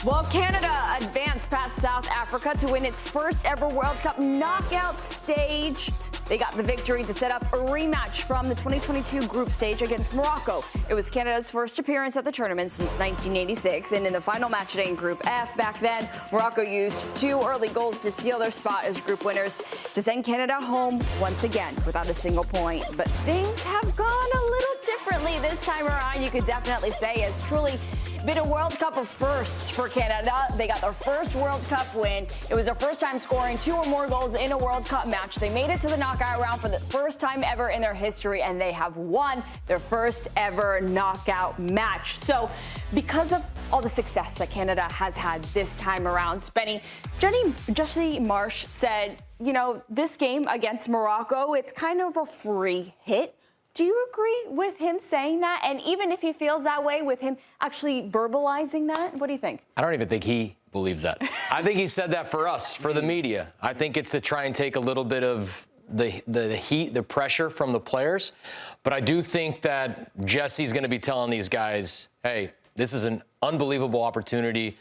Well, Canada advanced past South Africa to win its first ever World Cup knockout stage. They got the victory to set up a rematch from the 2022 group stage against Morocco. It was Canada's first appearance at the tournament since 1986, and in the final match day in Group F back then, Morocco used 2 early goals to seal their spot as group winners to send Canada home once again without a single point. But things have gone a little differently this time around, you could definitely say. It's truly been a World Cup of firsts for Canada. They got their first World Cup win. It was their first time scoring 2 or more goals in a World Cup match. They made it to the knockout round for the first time ever in their history, and they have won their first ever knockout match. So because of all the success that Canada has had this time around, Benny, Jesse Marsch said, you know, this game against Morocco, it's kind of a free hit. Do you agree with him saying that? And even if he feels that way, with him actually verbalizing that, what do you think? I don't even think he believes that. I think he said that for us, for the media. I think it's to try and take a little bit of the heat, the pressure from the players. But I do think that Jesse's going to be telling these guys, hey, this is an unbelievable opportunity.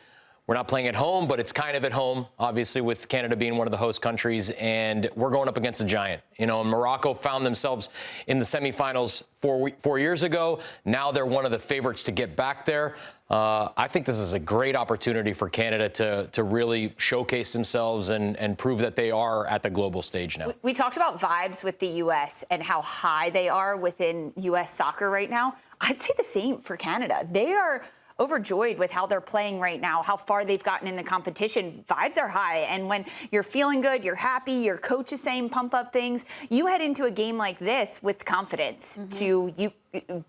We're not playing at home, but it's kind of at home, obviously, with Canada being one of the host countries, and we're going up against a giant. You know, Morocco found themselves in the semifinals 4 years ago. Now they're one of the favorites to get back there. I think this is a great opportunity for Canada to really showcase themselves and prove that they are at the global stage now. We talked about vibes with the U.S. and how high they are within U.S. soccer right now. I'd say the same for Canada. They are overjoyed with how they're playing right now, how far they've gotten in the competition. Vibes are high, and when you're feeling good, you're happy, your coach is saying pump up things, you head into a game like this with confidence to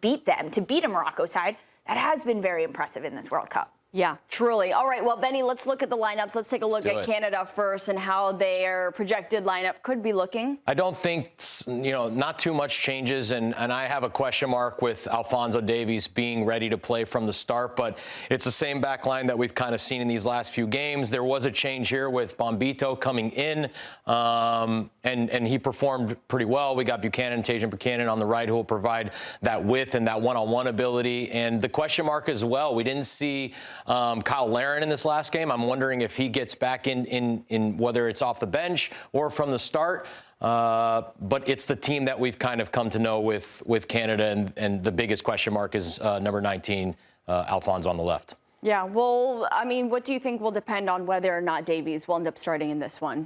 beat them, to beat a Morocco side that has been very impressive in this World Cup. Yeah, truly. All right, well, Benny, let's look at the lineups. Let's take a look at Canada first and how their projected lineup could be looking. I don't think, you know, not too much changes, and I have a question mark with Alphonso Davies being ready to play from the start, but it's the same back line that we've kind of seen in these last few games. There was a change here with Bombito coming in, and he performed pretty well. We got Tajon Buchanan on the right, who will provide that width and that one-on-one ability. And the question mark as well, we didn't see Kyle Larin in this last game. I'm wondering if he gets back in whether it's off the bench or from the start. But it's the team that we've kind of come to know with Canada, and the biggest question mark is number 19, Alphonso on the left. Yeah, well, I mean, what do you think will depend on whether or not Davies will end up starting in this one?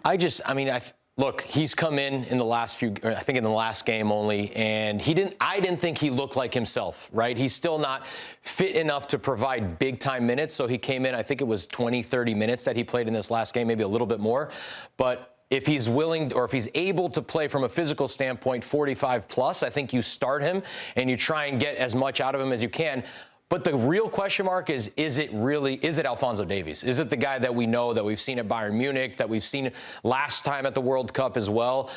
Look, he's come in the last few, I think in the last game only, and I didn't think he looked like himself, right? He's still not fit enough to provide big time minutes. So he came in, I think it was 20, 30 minutes that he played in this last game, maybe a little bit more. But if he's willing, or if he's able to play from a physical standpoint, 45 plus, I think you start him and you try and get as much out of him as you can. But the real question mark is it Alphonso Davies? Is it the guy that we know, that we've seen at Bayern Munich, that we've seen last time at the World Cup as well?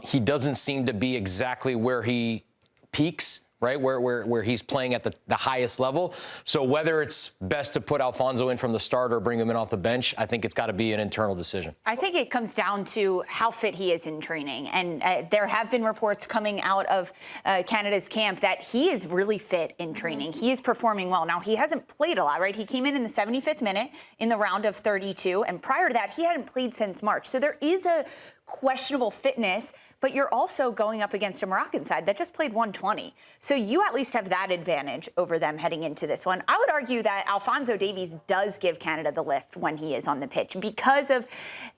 He doesn't seem to be exactly where he peaks, right, where he's playing at the highest level. So whether it's best to put Alphonso in from the start or bring him in off the bench, I think it's got to be an internal decision. I think it comes down to how fit he is in training. And there have been reports coming out of Canada's camp that he is really fit in training. He is performing well. Now, he hasn't played a lot, right? He came in the 75th minute in the round of 32. And prior to that, he hadn't played since March. So there is a questionable fitness, but you're also going up against a Moroccan side that just played 120. So you at least have that advantage over them heading into this one. I would argue that Alphonso Davies does give Canada the lift when he is on the pitch because of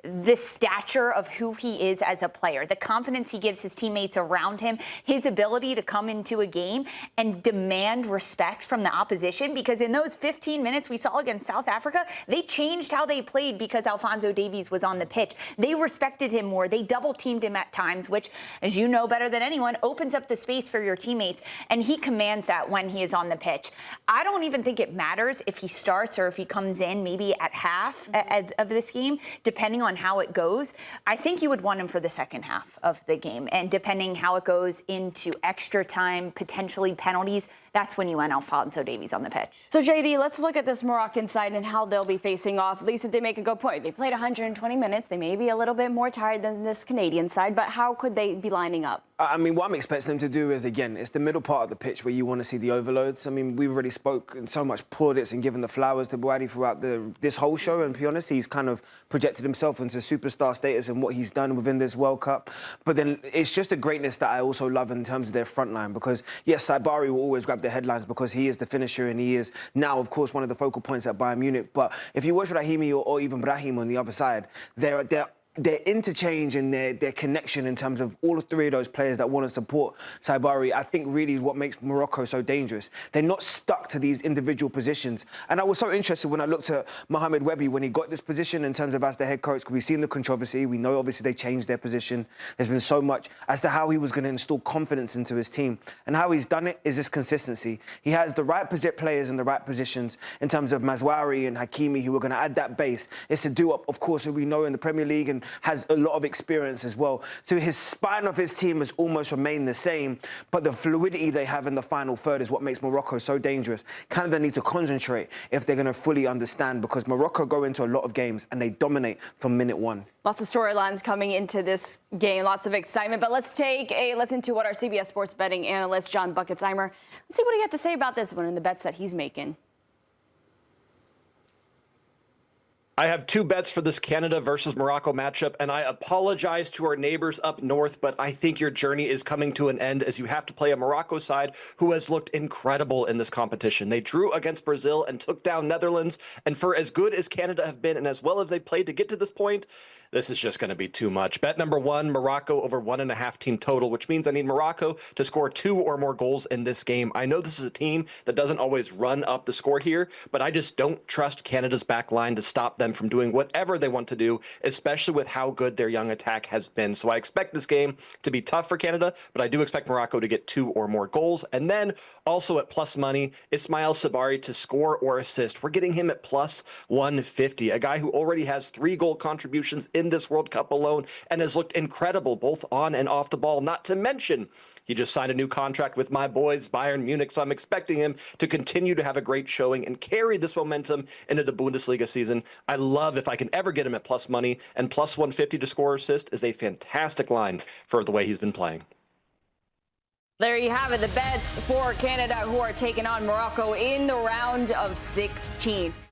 the stature of who he is as a player, the confidence he gives his teammates around him, his ability to come into a game and demand respect from the opposition, because in those 15 minutes we saw against South Africa, they changed how they played because Alphonso Davies was on the pitch. They respected him more. They double teamed him at times, which, as you know better than anyone, opens up the space for your teammates, and he commands that when he is on the pitch. I don't even think it matters if he starts or if he comes in maybe at half of this game, depending on how it goes. I think you would want him for the second half of the game, and depending how it goes into extra time, potentially penalties, that's when you want Alphonso Davies on the pitch. So, JayDee, let's look at this Moroccan side and how they'll be facing off. Lisa did make a good point. They played 120 minutes. They may be a little bit more tired than this Canadian side, but how could they be lining up? I mean, what I'm expecting them to do is, again, it's the middle part of the pitch where you want to see the overloads. I mean, we've already spoke and so much plaudits and given the flowers to Buhari throughout this whole show. And to be honest, he's kind of projected himself into superstar status and what he's done within this World Cup. But then it's just the greatness that I also love in terms of their front line. Because, yes, Saibari will always grab the headlines because he is the finisher and he is now, of course, one of the focal points at Bayern Munich. But if you watch Rahimi or even Brahim on the other side, their interchange and their connection in terms of all three of those players that want to support Saibari, I think really is what makes Morocco so dangerous. They're not stuck to these individual positions. And I was so interested when I looked at Mohamed Webby when he got this position in terms of as the head coach, because we've seen the controversy. We know obviously they changed their position. There's been so much as to how he was going to install confidence into his team. And how he's done it is this consistency. He has the right players in the right positions in terms of Mazwari and Hakimi, who are going to add that base. It's a do-up, of course, who we know in the Premier League and has a lot of experience as well. So his spine of his team has almost remained the same, but the fluidity they have in the final third is what makes Morocco so dangerous. Canada need to concentrate if they're going to fully understand, because Morocco go into a lot of games and they dominate from minute one. Lots of storylines coming into this game, lots of excitement. But let's take a listen to what our CBS Sports betting analyst, John Buckets Eimer, let's see what he had to say about this one and the bets that he's making. I have two bets for this Canada versus Morocco matchup, and I apologize to our neighbors up north, but I think your journey is coming to an end as you have to play a Morocco side who has looked incredible in this competition. They drew against Brazil and took down Netherlands, and for as good as Canada have been and as well as they played to get to this point, this is just going to be too much. Bet number one, Morocco over 1.5 team total, which means I need Morocco to score 2 or more goals in this game. I know this is a team that doesn't always run up the score here, but I just don't trust Canada's back line to stop them from doing whatever they want to do, especially with how good their young attack has been. So I expect this game to be tough for Canada, but I do expect Morocco to get 2 or more goals. And then also at plus money, Ismail Sabari to score or assist. We're getting him at plus 150, a guy who already has 3 goal contributions in this World Cup alone and has looked incredible both on and off the ball, not to mention he just signed a new contract with my boys, Bayern Munich, so I'm expecting him to continue to have a great showing and carry this momentum into the Bundesliga season. I love if I can ever get him at plus money, and plus 150 to score or assist is a fantastic line for the way he's been playing. There you have it, the bets for Canada, who are taking on Morocco in the round of 16.